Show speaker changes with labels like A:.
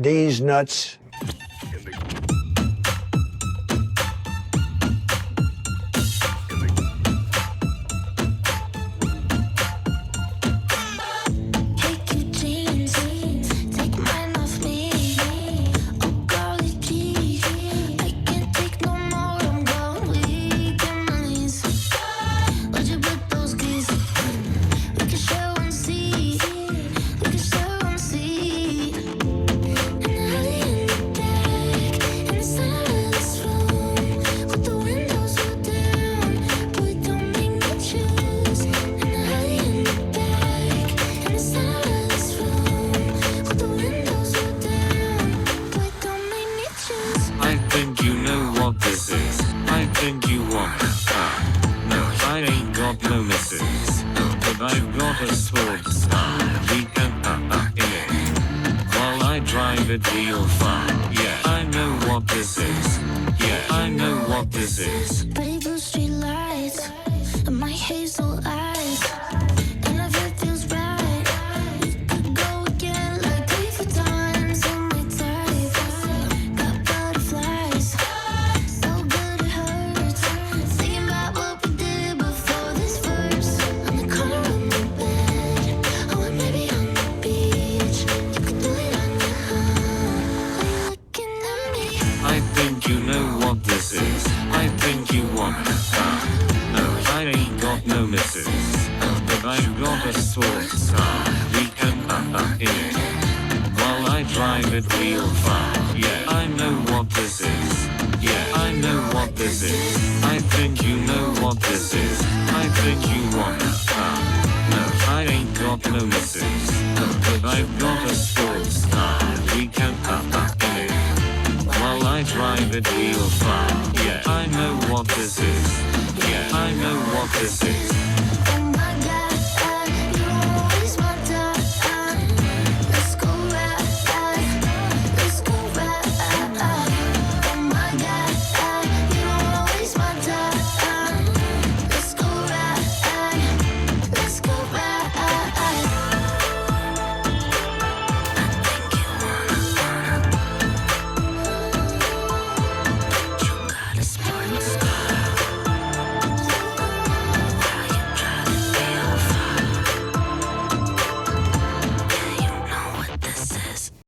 A: These nuts.
B: Take your jeans, take mine off me. Oh golly gee, I can't take no more. I'm going weak in my knees. Where'd you put those keys? We can share one seat. We can share one seat. And I lay in the back in the center of this room with the windows rolled down. Boy, don't make me choose. And I lay in the back in the center of this room with the windows rolled down. Boy, don't make me choose.
C: I think you know what this is. I think you want it. No, I ain't got no misses. But I've got a sports car. We can in it. While I drive it real far. Yeah, I know what this is. Yeah, I know what this is.
B: Pretty blue street lights and my hazel eyes. And if it feels right, we could go again like 3 4 times on my type. Got butterflies, so good it hurts. Thinking about what we did before this verse. On the corner of my bed, oh and maybe on the beach. You could do it on your own. Are you looking at me?
C: I think you know what this is. I think you want it. No, I ain't got no misses. But I've got a sports car. We can in it. While I drive it real far. Yeah, I know what this is. Yeah, I know what this is. I think you know what this is. I think you want it. No, I ain't got no misses. But I've got a sports car. We can in it. While I drive it real far. Yeah, I know what this is. Yeah, I know what this is.